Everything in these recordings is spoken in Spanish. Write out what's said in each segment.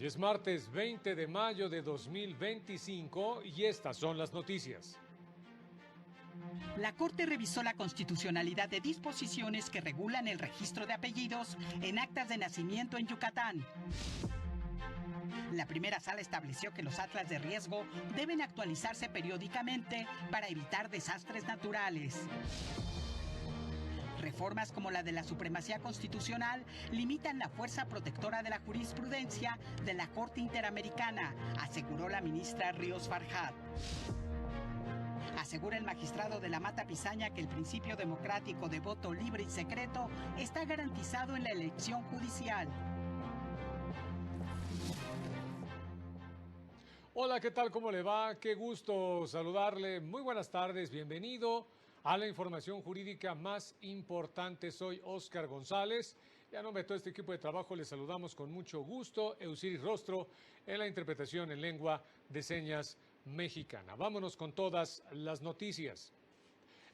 Hoy es martes 20 de mayo de 2025 y estas son las noticias. La Corte revisó la constitucionalidad de disposiciones que regulan el registro de apellidos en actas de nacimiento en Yucatán. La primera sala estableció que los atlas de riesgo deben actualizarse periódicamente para evitar desastres naturales. Reformas como la de la supremacía constitucional limitan la fuerza protectora de la jurisprudencia de la Corte Interamericana, aseguró la ministra Ríos Farjat. Asegura el magistrado de la Mata Pizaña que el principio democrático de voto libre y secreto está garantizado en la elección judicial. Hola, ¿qué tal? ¿Cómo le va? Qué gusto saludarle. Muy buenas tardes, bienvenido a la información jurídica más importante. Soy Óscar González. Y a nombre de todo este equipo de trabajo les saludamos con mucho gusto. Eusiris Rostro en la interpretación en lengua de señas mexicana. Vámonos con todas las noticias.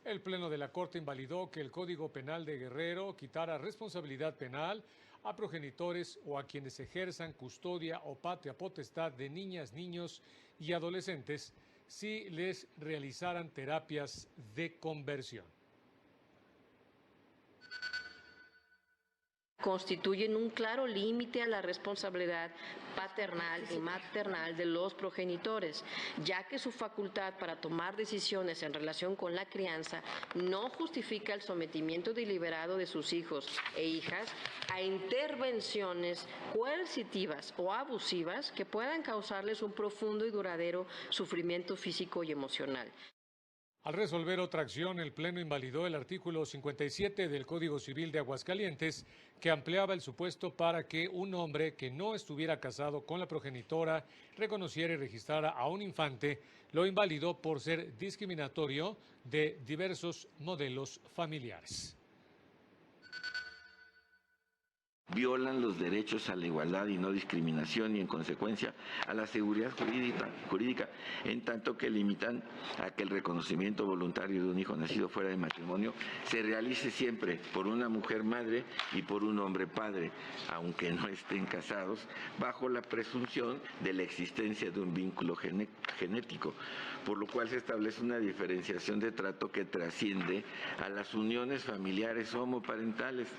El Pleno de la Corte invalidó que el Código Penal de Guerrero quitara responsabilidad penal a progenitores o a quienes ejerzan custodia o patria potestad de niñas, niños y adolescentes si les realizaran terapias de conversión. Constituyen un claro límite a la responsabilidad paternal y maternal de los progenitores, ya que su facultad para tomar decisiones en relación con la crianza no justifica el sometimiento deliberado de sus hijos e hijas a intervenciones coercitivas o abusivas que puedan causarles un profundo y duradero sufrimiento físico y emocional. Al resolver otra acción, el Pleno invalidó el artículo 57 del Código Civil de Aguascalientes, que ampliaba el supuesto para que un hombre que no estuviera casado con la progenitora reconociera y registrara a un infante. Lo invalidó por ser discriminatorio de diversos modelos familiares. Violan los derechos a la igualdad y no discriminación y, en consecuencia, a la seguridad jurídica, en tanto que limitan a que el reconocimiento voluntario de un hijo nacido fuera de matrimonio se realice siempre por una mujer madre y por un hombre padre, aunque no estén casados, bajo la presunción de la existencia de un vínculo genético, por lo cual se establece una diferenciación de trato que trasciende a las uniones familiares homoparentales.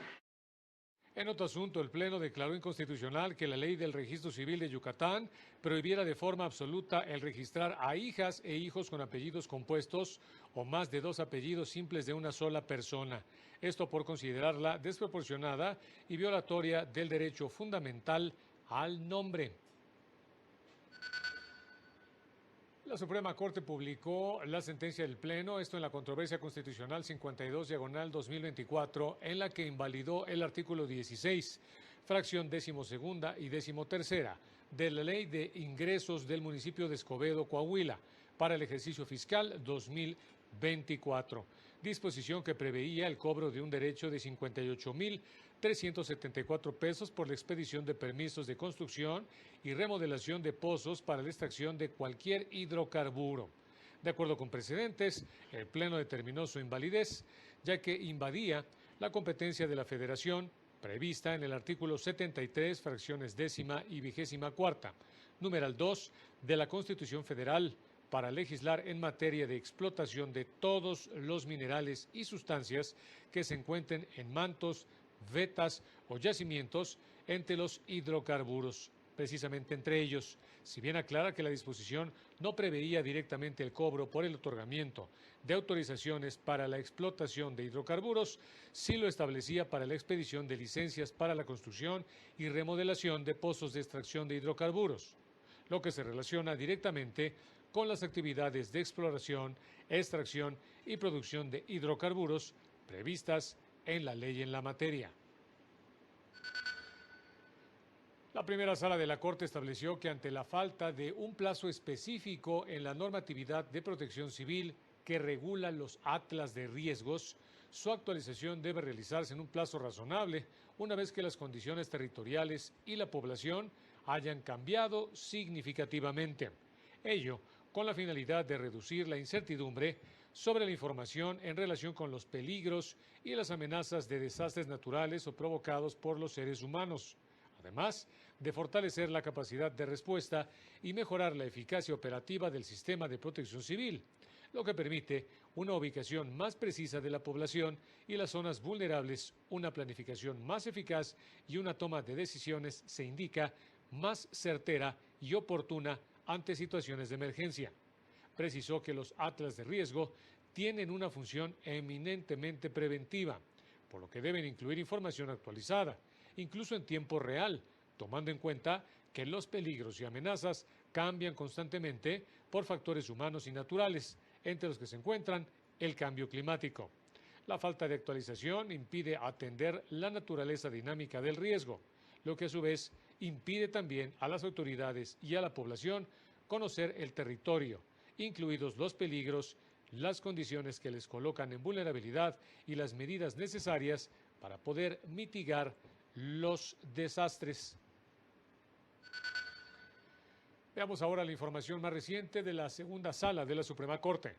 En otro asunto, el Pleno declaró inconstitucional que la ley del registro civil de Yucatán prohibiera de forma absoluta el registrar a hijas e hijos con apellidos compuestos o más de dos apellidos simples de una sola persona. Esto por considerarla desproporcionada y violatoria del derecho fundamental al nombre. La Suprema Corte publicó la sentencia del Pleno, esto en la controversia constitucional 52/2024, en la que invalidó el artículo 16, fracción 12ª y 13ª de la Ley de Ingresos del municipio de Escobedo, Coahuila, para el ejercicio fiscal 2024. Disposición que preveía el cobro de un derecho de 58,374 pesos por la expedición de permisos de construcción y remodelación de pozos para la extracción de cualquier hidrocarburo. De acuerdo con precedentes, el Pleno determinó su invalidez, ya que invadía la competencia de la Federación prevista en el artículo 73, fracciones 10ª y 24ª, numeral 2 de la Constitución Federal, para legislar en materia de explotación de todos los minerales y sustancias que se encuentren en mantos, vetas o yacimientos entre los hidrocarburos, precisamente entre ellos. Si bien aclara que la disposición no preveía directamente el cobro por el otorgamiento de autorizaciones para la explotación de hidrocarburos, sí lo establecía para la expedición de licencias para la construcción y remodelación de pozos de extracción de hidrocarburos, lo que se relaciona directamente con las actividades de exploración, extracción y producción de hidrocarburos previstas en la ley en la materia. La primera sala de la Corte estableció que ante la falta de un plazo específico en la normatividad de protección civil que regula los atlas de riesgos, su actualización debe realizarse en un plazo razonable, una vez que las condiciones territoriales y la población hayan cambiado significativamente. Ello con la finalidad de reducir la incertidumbre sobre la información en relación con los peligros y las amenazas de desastres naturales o provocados por los seres humanos, además de fortalecer la capacidad de respuesta y mejorar la eficacia operativa del sistema de protección civil, lo que permite una ubicación más precisa de la población y las zonas vulnerables, una planificación más eficaz y una toma de decisiones, se indica, más certera y oportuna ante situaciones de emergencia. Precisó que los atlas de riesgo tienen una función eminentemente preventiva, por lo que deben incluir información actualizada, incluso en tiempo real, tomando en cuenta que los peligros y amenazas cambian constantemente por factores humanos y naturales, entre los que se encuentran el cambio climático. La falta de actualización impide atender la naturaleza dinámica del riesgo, lo que a su vez impide también a las autoridades y a la población conocer el territorio, incluidos los peligros, las condiciones que les colocan en vulnerabilidad y las medidas necesarias para poder mitigar los desastres. Veamos ahora la información más reciente de la segunda sala de la Suprema Corte.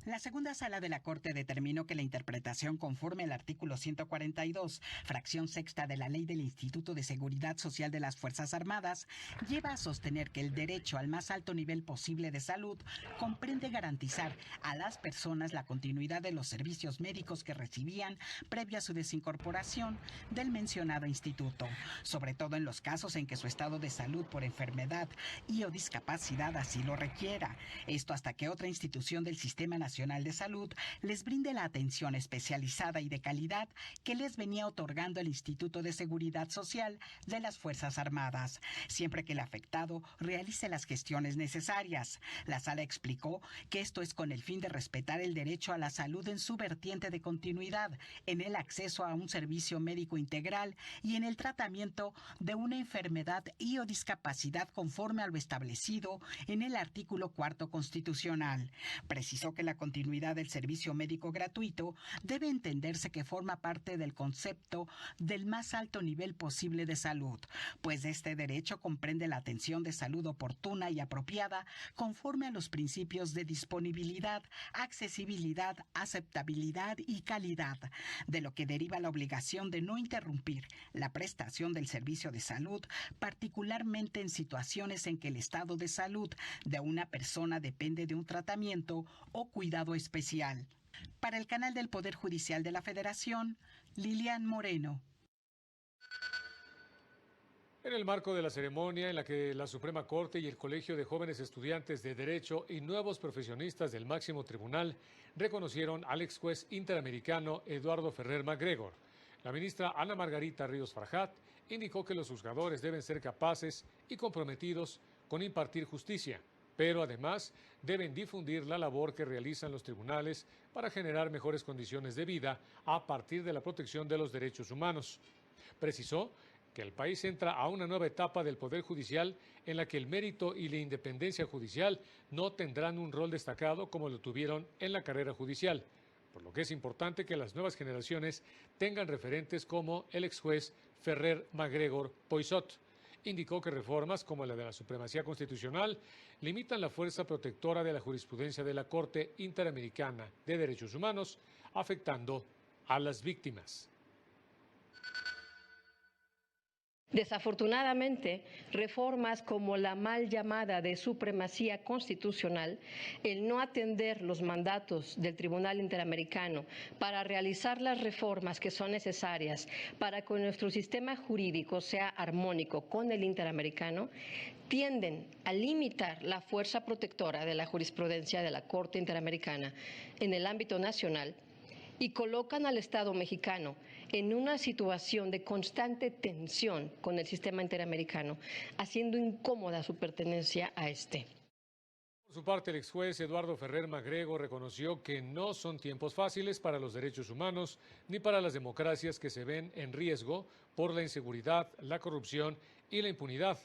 La segunda sala de la Corte determinó que la interpretación conforme al artículo 142, fracción sexta de la Ley del Instituto de Seguridad Social de las Fuerzas Armadas, lleva a sostener que el derecho al más alto nivel posible de salud comprende garantizar a las personas la continuidad de los servicios médicos que recibían previo a su desincorporación del mencionado instituto, sobre todo en los casos en que su estado de salud por enfermedad y o discapacidad así lo requiera. Esto hasta que otra institución del Sistema Nacional de Salud les brinde la atención especializada y de calidad que les venía otorgando el Instituto de Seguridad Social de las Fuerzas Armadas, siempre que el afectado realice las gestiones necesarias. La sala explicó que esto es con el fin de respetar el derecho a la salud en su vertiente de continuidad, en el acceso a un servicio médico integral y en el tratamiento de una enfermedad y o discapacidad conforme a lo establecido en el artículo 4 constitucional. Precisó que la continuidad del servicio médico gratuito debe entenderse que forma parte del concepto del más alto nivel posible de salud, pues este derecho comprende la atención de salud oportuna y apropiada conforme a los principios de disponibilidad, accesibilidad, aceptabilidad y calidad, de lo que deriva la obligación de no interrumpir la prestación del servicio de salud, particularmente en situaciones en que el estado de salud de una persona depende de un tratamiento o cuidado especial. Para el canal del Poder Judicial de la Federación, Lilian Moreno. En el marco de la ceremonia en la que la Suprema Corte y el Colegio de Jóvenes Estudiantes de Derecho y nuevos profesionistas del máximo tribunal reconocieron al ex juez interamericano Eduardo Ferrer McGregor, la ministra Ana Margarita Ríos Farjat indicó que los juzgadores deben ser capaces y comprometidos con impartir justicia, pero además deben difundir la labor que realizan los tribunales para generar mejores condiciones de vida a partir de la protección de los derechos humanos. Precisó que el país entra a una nueva etapa del Poder Judicial en la que el mérito y la independencia judicial no tendrán un rol destacado como lo tuvieron en la carrera judicial, por lo que es importante que las nuevas generaciones tengan referentes como el ex juez Ferrer McGregor Poisot. Indicó que reformas como la de la supremacía constitucional limitan la fuerza protectora de la jurisprudencia de la Corte Interamericana de Derechos Humanos, afectando a las víctimas. Desafortunadamente, reformas como la mal llamada de supremacía constitucional, el no atender los mandatos del Tribunal Interamericano para realizar las reformas que son necesarias para que nuestro sistema jurídico sea armónico con el interamericano, tienden a limitar la fuerza protectora de la jurisprudencia de la Corte Interamericana en el ámbito nacional y colocan al Estado mexicano en una situación de constante tensión con el sistema interamericano, haciendo incómoda su pertenencia a este. Por su parte, el ex juez Eduardo Ferrer McGregor reconoció que no son tiempos fáciles para los derechos humanos ni para las democracias que se ven en riesgo por la inseguridad, la corrupción y la impunidad.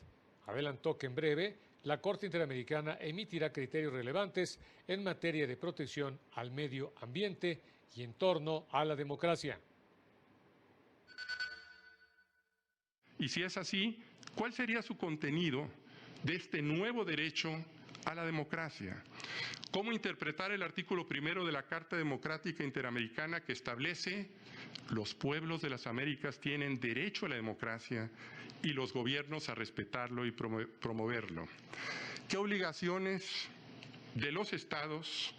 Adelantó que en breve la Corte Interamericana emitirá criterios relevantes en materia de protección al medio ambiente y en torno a la democracia. Y si es así, ¿cuál sería su contenido de este nuevo derecho a la democracia? ¿Cómo interpretar el artículo 1 de la Carta Democrática Interamericana que establece: los pueblos de las Américas tienen derecho a la democracia y los gobiernos a respetarlo y promoverlo. ¿Qué obligaciones de los estados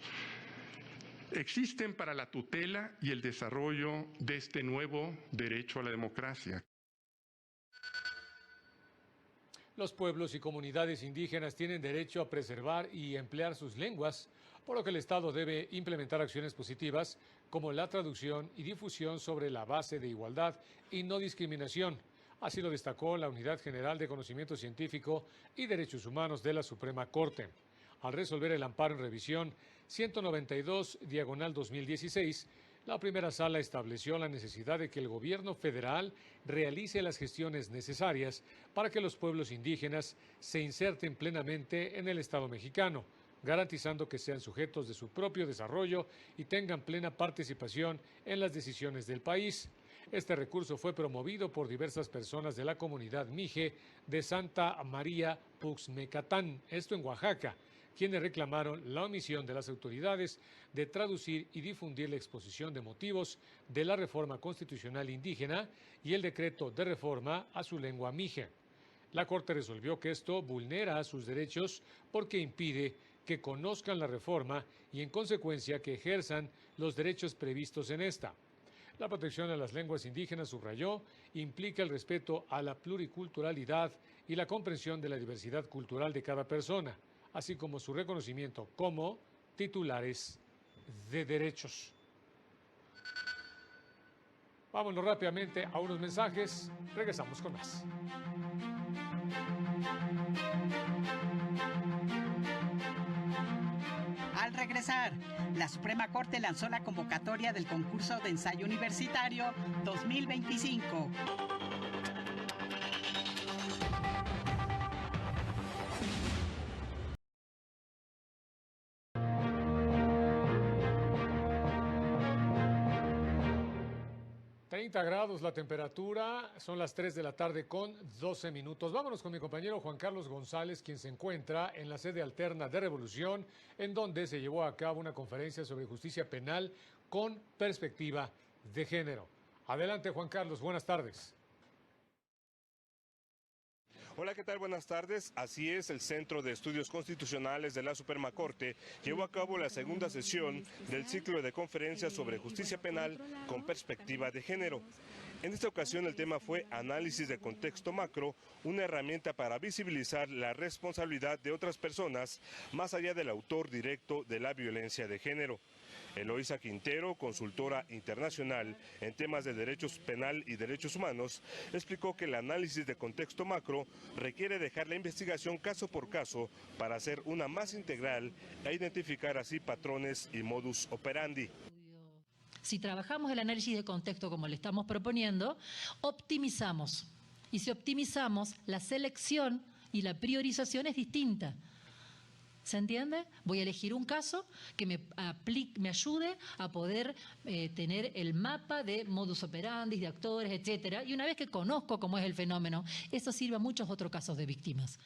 existen para la tutela y el desarrollo de este nuevo derecho a la democracia? Los pueblos y comunidades indígenas tienen derecho a preservar y emplear sus lenguas, por lo que el Estado debe implementar acciones positivas como la traducción y difusión sobre la base de igualdad y no discriminación. Así lo destacó la Unidad General de Conocimiento Científico y Derechos Humanos de la Suprema Corte. Al resolver el amparo en revisión 192/2016, la primera sala estableció la necesidad de que el gobierno federal realice las gestiones necesarias para que los pueblos indígenas se inserten plenamente en el Estado mexicano, garantizando que sean sujetos de su propio desarrollo y tengan plena participación en las decisiones del país. Este recurso fue promovido por diversas personas de la comunidad mije de Santa María Puxmecatán, esto en Oaxaca, quienes reclamaron la omisión de las autoridades de traducir y difundir la exposición de motivos de la reforma constitucional indígena y el decreto de reforma a su lengua mije. La Corte resolvió que esto vulnera sus derechos porque impide que conozcan la reforma y, en consecuencia, que ejerzan los derechos previstos en esta. La protección de las lenguas indígenas, subrayó, implica el respeto a la pluriculturalidad y la comprensión de la diversidad cultural de cada persona, así como su reconocimiento como titulares de derechos. Vámonos rápidamente a unos mensajes, regresamos con más. Al regresar, la Suprema Corte lanzó la convocatoria del concurso de ensayo universitario 2025. 30 grados la temperatura, son las 3 de la tarde con 12 minutos. Vámonos con mi compañero Juan Carlos González, quien se encuentra en la sede alterna de Revolución, en donde se llevó a cabo una conferencia sobre justicia penal con perspectiva de género. Adelante, Juan Carlos, buenas tardes. Hola, ¿qué tal? Buenas tardes. Así es, el Centro de Estudios Constitucionales de la Suprema Corte llevó a cabo la segunda sesión del ciclo de conferencias sobre justicia penal con perspectiva de género. En esta ocasión el tema fue análisis de contexto macro, una herramienta para visibilizar la responsabilidad de otras personas más allá del autor directo de la violencia de género. Eloísa Quintero, consultora internacional en temas de derechos penal y derechos humanos, explicó que el análisis de contexto macro requiere dejar la investigación caso por caso para hacer una más integral e identificar así patrones y modus operandi. Si trabajamos el análisis de contexto como le estamos proponiendo, optimizamos. Y si optimizamos, la selección y la priorización es distinta. ¿Se entiende? Voy a elegir un caso que me ayude a poder tener el mapa de modus operandi, de actores, etcétera. Y una vez que conozco cómo es el fenómeno, eso sirve a muchos otros casos de víctimas.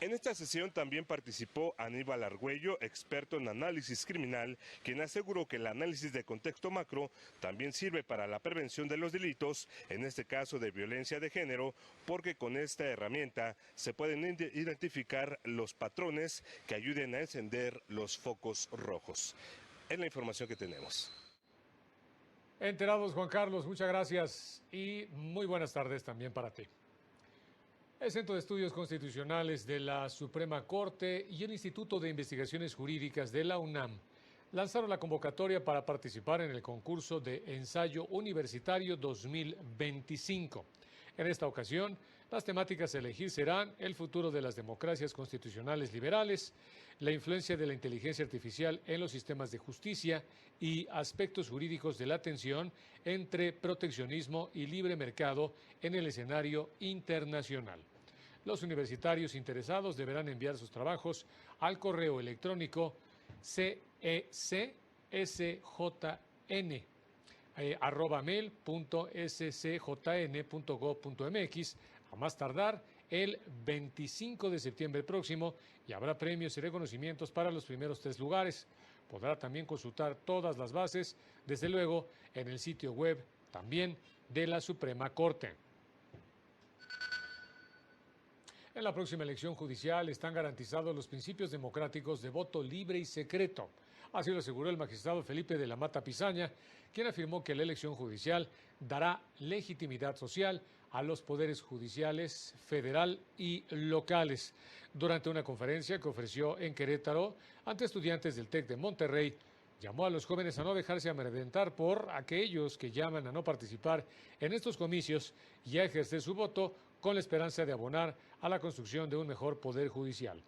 En esta sesión también participó Aníbal Argüello, experto en análisis criminal, quien aseguró que el análisis de contexto macro también sirve para la prevención de los delitos, en este caso de violencia de género, porque con esta herramienta se pueden identificar los patrones que ayuden a encender los focos rojos. Es la información que tenemos. Enterados, Juan Carlos, muchas gracias y muy buenas tardes también para ti. El Centro de Estudios Constitucionales de la Suprema Corte y el Instituto de Investigaciones Jurídicas de la UNAM lanzaron la convocatoria para participar en el concurso de ensayo universitario 2025. En esta ocasión, las temáticas a elegir serán el futuro de las democracias constitucionales liberales, la influencia de la inteligencia artificial en los sistemas de justicia y aspectos jurídicos de la tensión entre proteccionismo y libre mercado en el escenario internacional. Los universitarios interesados deberán enviar sus trabajos al correo electrónico cesjn@mail.scjn.gov.mx a más tardar el 25 de septiembre próximo y habrá premios y reconocimientos para los primeros 3 lugares. Podrá también consultar todas las bases, desde luego, en el sitio web también de la Suprema Corte. En la próxima elección judicial están garantizados los principios democráticos de voto libre y secreto. Así lo aseguró el magistrado Felipe de la Mata Pizaña, quien afirmó que la elección judicial dará legitimidad social a los poderes judiciales federal y locales. Durante una conferencia que ofreció en Querétaro ante estudiantes del TEC de Monterrey, llamó a los jóvenes a no dejarse amedrentar por aquellos que llaman a no participar en estos comicios y a ejercer su voto con la esperanza de abonar a la construcción de un mejor poder judicial.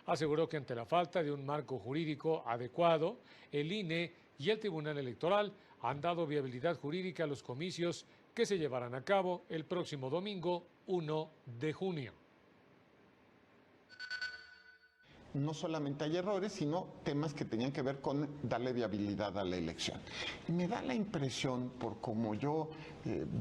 Aseguró que ante la falta de un marco jurídico adecuado, el INE y el Tribunal Electoral han dado viabilidad jurídica a los comicios que se llevarán a cabo el próximo domingo 1 de junio. No solamente hay errores, sino temas que tenían que ver con darle viabilidad a la elección. Me da la impresión, por como yo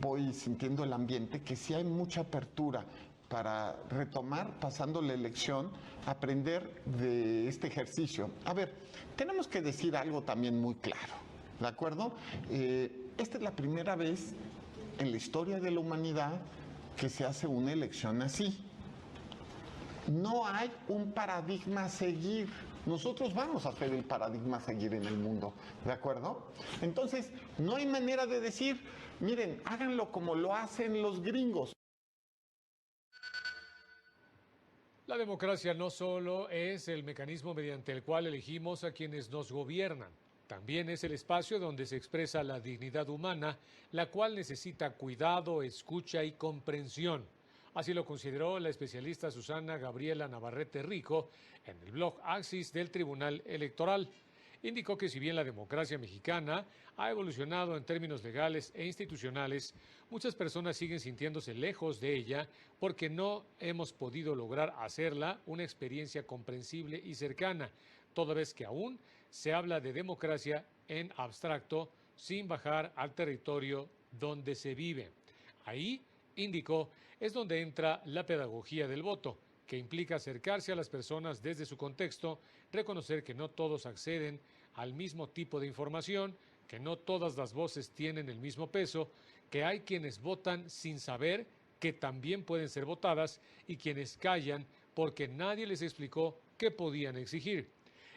voy sintiendo el ambiente, que sí hay mucha apertura para retomar, pasando la elección, aprender de este ejercicio. A ver, tenemos que decir algo también muy claro, ¿de acuerdo? Esta es la primera vez en la historia de la humanidad que se hace una elección así. No hay un paradigma a seguir. Nosotros vamos a hacer el paradigma a seguir en el mundo, ¿de acuerdo? Entonces, no hay manera de decir, miren, háganlo como lo hacen los gringos. La democracia no solo es el mecanismo mediante el cual elegimos a quienes nos gobiernan, también es el espacio donde se expresa la dignidad humana, la cual necesita cuidado, escucha y comprensión. Así lo consideró la especialista Susana Gabriela Navarrete Rico en el blog Axis del Tribunal Electoral. Indicó que si bien la democracia mexicana ha evolucionado en términos legales e institucionales, muchas personas siguen sintiéndose lejos de ella porque no hemos podido lograr hacerla una experiencia comprensible y cercana, toda vez que aún se habla de democracia en abstracto sin bajar al territorio donde se vive. Ahí, indicó, es donde entra la pedagogía del voto, que implica acercarse a las personas desde su contexto, reconocer que no todos acceden al mismo tipo de información, que no todas las voces tienen el mismo peso, que hay quienes votan sin saber que también pueden ser votadas y quienes callan porque nadie les explicó qué podían exigir.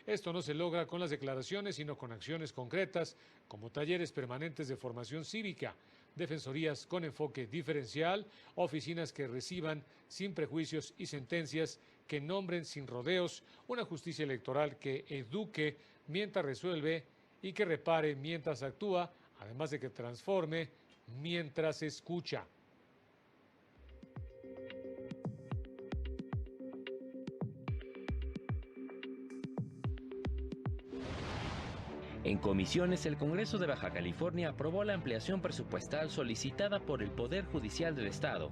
Esto no se logra con las declaraciones, sino con acciones concretas, como talleres permanentes de formación cívica, defensorías con enfoque diferencial, oficinas que reciban sin prejuicios y sentencias, que nombren sin rodeos, una justicia electoral que eduque mientras resuelve y que repare mientras actúa, además de que transforme mientras escucha. En comisiones, el Congreso de Baja California aprobó la ampliación presupuestal solicitada por el Poder Judicial del Estado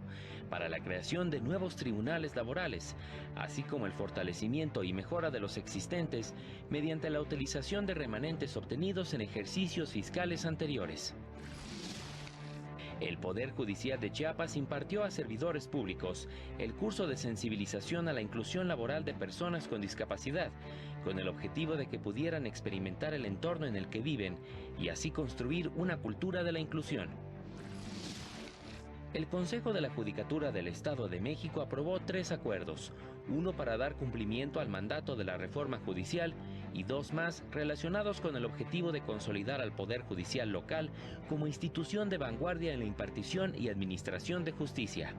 para la creación de nuevos tribunales laborales, así como el fortalecimiento y mejora de los existentes mediante la utilización de remanentes obtenidos en ejercicios fiscales anteriores. El Poder Judicial de Chiapas impartió a servidores públicos el curso de sensibilización a la inclusión laboral de personas con discapacidad, con el objetivo de que pudieran experimentar el entorno en el que viven y así construir una cultura de la inclusión. El Consejo de la Judicatura del Estado de México aprobó 3 acuerdos, uno para dar cumplimiento al mandato de la reforma judicial y 2 más relacionados con el objetivo de consolidar al Poder Judicial local como institución de vanguardia en la impartición y administración de justicia.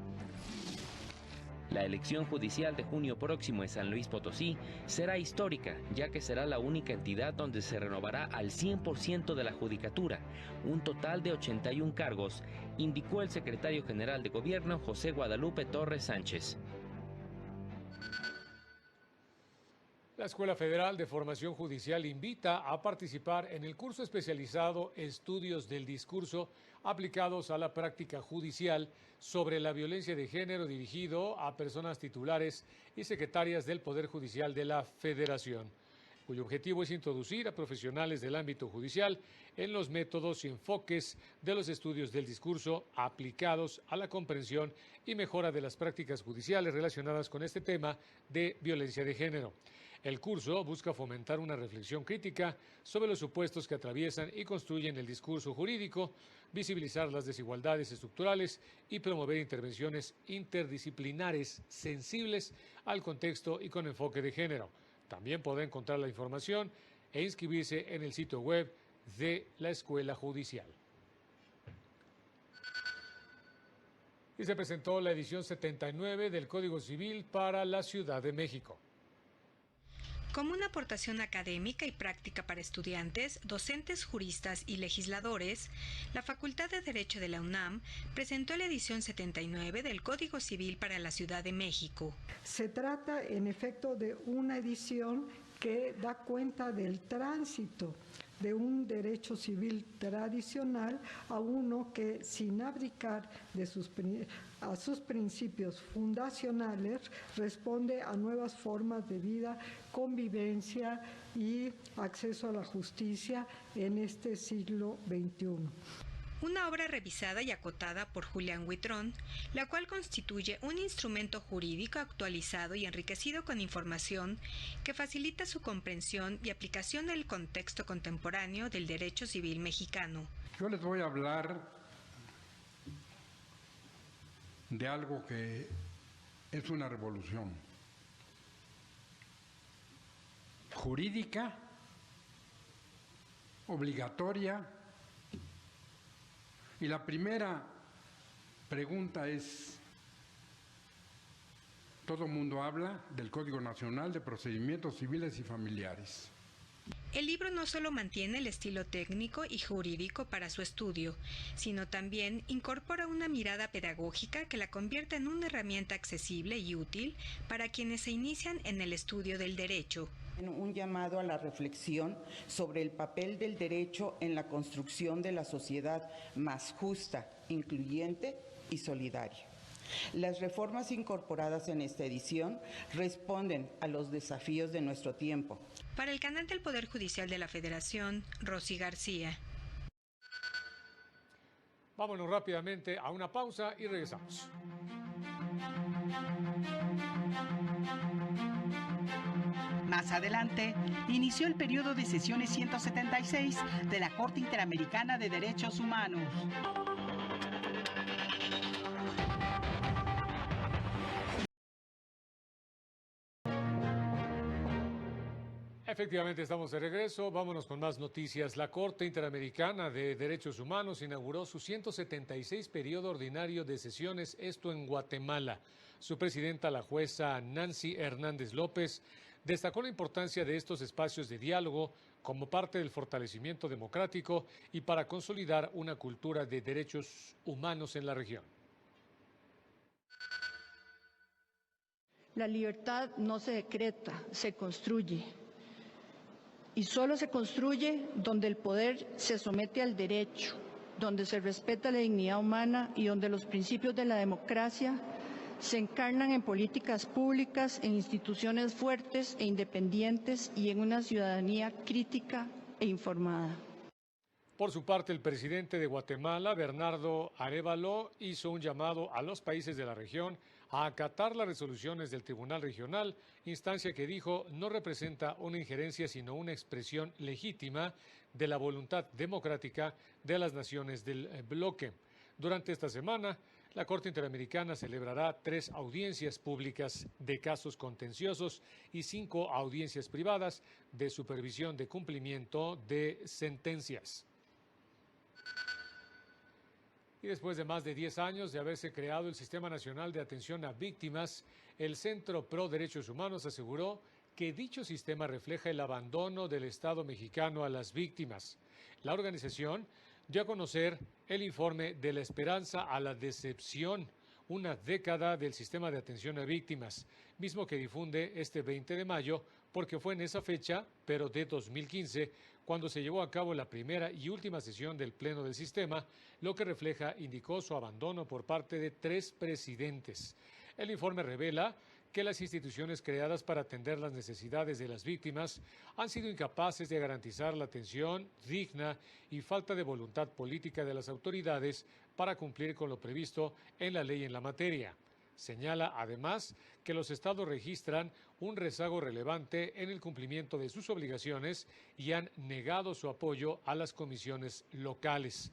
La elección judicial de junio próximo en San Luis Potosí será histórica, ya que será la única entidad donde se renovará al 100% de la judicatura, un total de 81 cargos, indicó el secretario general de Gobierno José Guadalupe Torres Sánchez. La Escuela Federal de Formación Judicial invita a participar en el curso especializado Estudios del Discurso aplicados a la práctica judicial sobre la violencia de género dirigido a personas titulares y secretarias del Poder Judicial de la Federación, cuyo objetivo es introducir a profesionales del ámbito judicial en los métodos y enfoques de los estudios del discurso aplicados a la comprensión y mejora de las prácticas judiciales relacionadas con este tema de violencia de género. El curso busca fomentar una reflexión crítica sobre los supuestos que atraviesan y construyen el discurso jurídico, visibilizar las desigualdades estructurales y promover intervenciones interdisciplinares sensibles al contexto y con enfoque de género. También podrá encontrar la información e inscribirse en el sitio web de la Escuela Judicial. Y se presentó la edición 79 del Código Civil para la Ciudad de México. Como una aportación académica y práctica para estudiantes, docentes, juristas y legisladores, la Facultad de Derecho de la UNAM presentó la edición 79 del Código Civil para la Ciudad de México. Se trata, en efecto, de una edición que da cuenta del tránsito de un derecho civil tradicional a uno que, sin abdicar de sus principios fundacionales, responde a nuevas formas de vida, convivencia y acceso a la justicia en este siglo XXI. Una obra revisada y acotada por Julián Huitrón, la cual constituye un instrumento jurídico actualizado y enriquecido con información que facilita su comprensión y aplicación en el contexto contemporáneo del derecho civil mexicano. Yo les voy a hablar de algo que es una revolución jurídica, obligatoria. Y la primera pregunta es, todo el mundo habla del Código Nacional de Procedimientos Civiles y Familiares. El libro no solo mantiene el estilo técnico y jurídico para su estudio, sino también incorpora una mirada pedagógica que la convierte en una herramienta accesible y útil para quienes se inician en el estudio del derecho. Un llamado a la reflexión sobre el papel del derecho en la construcción de la sociedad más justa, incluyente y solidaria. Las reformas incorporadas en esta edición responden a los desafíos de nuestro tiempo. Para el canal del Poder Judicial de la Federación, Rosy García. Vámonos rápidamente a una pausa y regresamos. Más adelante, inició el periodo de sesiones 176 de la Corte Interamericana de Derechos Humanos. Efectivamente, estamos de regreso. Vámonos con más noticias. La Corte Interamericana de Derechos Humanos inauguró su 176 periodo ordinario de sesiones, esto en Guatemala. Su presidenta, la jueza Nancy Hernández López, destacó la importancia de estos espacios de diálogo como parte del fortalecimiento democrático y para consolidar una cultura de derechos humanos en la región. La libertad no se decreta, se construye. Y solo se construye donde el poder se somete al derecho, donde se respeta la dignidad humana y donde los principios de la democracia se encarnan en políticas públicas, en instituciones fuertes e independientes y en una ciudadanía crítica e informada. Por su parte, el presidente de Guatemala, Bernardo Arévalo, hizo un llamado a los países de la región a acatar las resoluciones del Tribunal Regional, instancia que dijo no representa una injerencia sino una expresión legítima de la voluntad democrática de las naciones del bloque. Durante esta semana, la Corte Interamericana celebrará 3 audiencias públicas de casos contenciosos y 5 audiencias privadas de supervisión de cumplimiento de sentencias. Y después de más de 10 años de haberse creado el Sistema Nacional de Atención a Víctimas, el Centro Pro Derechos Humanos aseguró que dicho sistema refleja el abandono del Estado mexicano a las víctimas. La organización dio a conocer el informe De la Esperanza a la Decepción, una década del Sistema de Atención a Víctimas, mismo que difunde este 20 de mayo, porque fue en esa fecha, pero de 2015, cuando se llevó a cabo la primera y última sesión del Pleno del Sistema, lo que refleja, indicó, su abandono por parte de 3 presidentes. El informe revela que las instituciones creadas para atender las necesidades de las víctimas han sido incapaces de garantizar la atención digna y falta de voluntad política de las autoridades para cumplir con lo previsto en la ley en la materia. Señala además que los estados registran un rezago relevante en el cumplimiento de sus obligaciones y han negado su apoyo a las comisiones locales.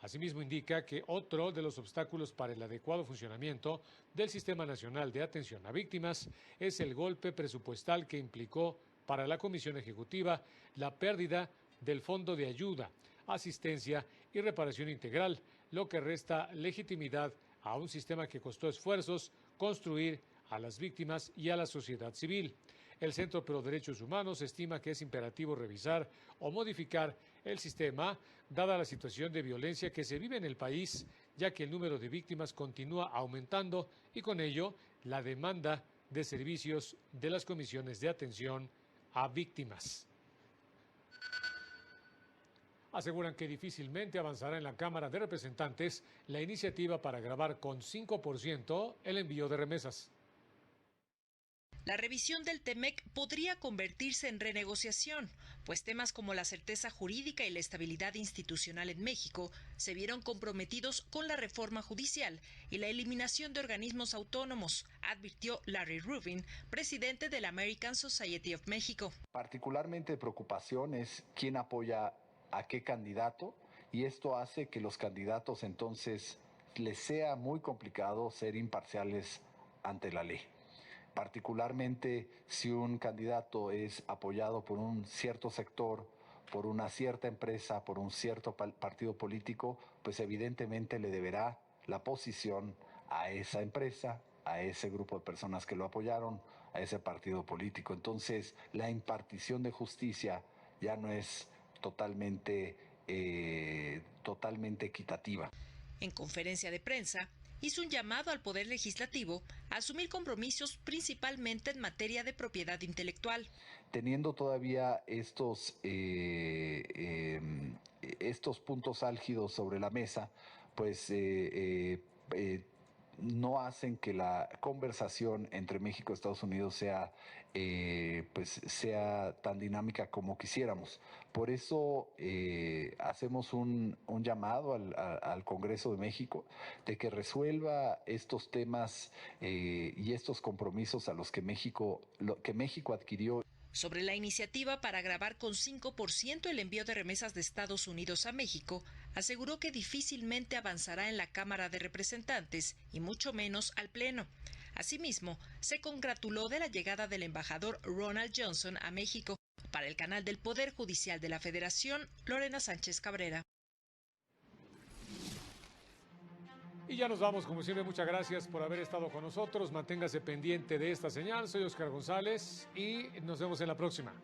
Asimismo, indica que otro de los obstáculos para el adecuado funcionamiento del Sistema Nacional de Atención a Víctimas es el golpe presupuestal que implicó para la Comisión Ejecutiva la pérdida del Fondo de Ayuda, Asistencia y Reparación Integral, lo que resta legitimidad a un sistema que costó esfuerzos construir a las víctimas y a la sociedad civil. El Centro Pro Derechos Humanos estima que es imperativo revisar o modificar el sistema, dada la situación de violencia que se vive en el país, ya que el número de víctimas continúa aumentando y con ello la demanda de servicios de las comisiones de atención a víctimas. Aseguran que difícilmente avanzará en la Cámara de Representantes la iniciativa para gravar con 5% el envío de remesas. La revisión del TEMEC podría convertirse en renegociación, pues temas como la certeza jurídica y la estabilidad institucional en México se vieron comprometidos con la reforma judicial y la eliminación de organismos autónomos, advirtió Larry Rubin, presidente de la American Society of Mexico. Particularmente de preocupación es quién apoya a qué candidato, y esto hace que los candidatos entonces les sea muy complicado ser imparciales ante la ley. Particularmente si un candidato es apoyado por un cierto sector, por una cierta empresa, por un cierto partido político, pues evidentemente le deberá la posición a esa empresa, a ese grupo de personas que lo apoyaron, a ese partido político. Entonces, la impartición de justicia ya no es totalmente equitativa. En conferencia de prensa, hizo un llamado al Poder Legislativo a asumir compromisos principalmente en materia de propiedad intelectual. Teniendo todavía estos puntos álgidos sobre la mesa, pues no hacen que la conversación entre México y Estados Unidos sea tan dinámica como quisiéramos. Por eso hacemos un llamado al Congreso de México de que resuelva estos temas y estos compromisos a los que México adquirió. Sobre la iniciativa para gravar con 5% el envío de remesas de Estados Unidos a México, aseguró que difícilmente avanzará en la Cámara de Representantes y mucho menos al Pleno. Asimismo, se congratuló de la llegada del embajador Ronald Johnson a México. Para el canal del Poder Judicial de la Federación, Lorena Sánchez Cabrera. Y ya nos vamos, como siempre, muchas gracias por haber estado con nosotros. Manténgase pendiente de esta señal. Soy Oscar González y nos vemos en la próxima.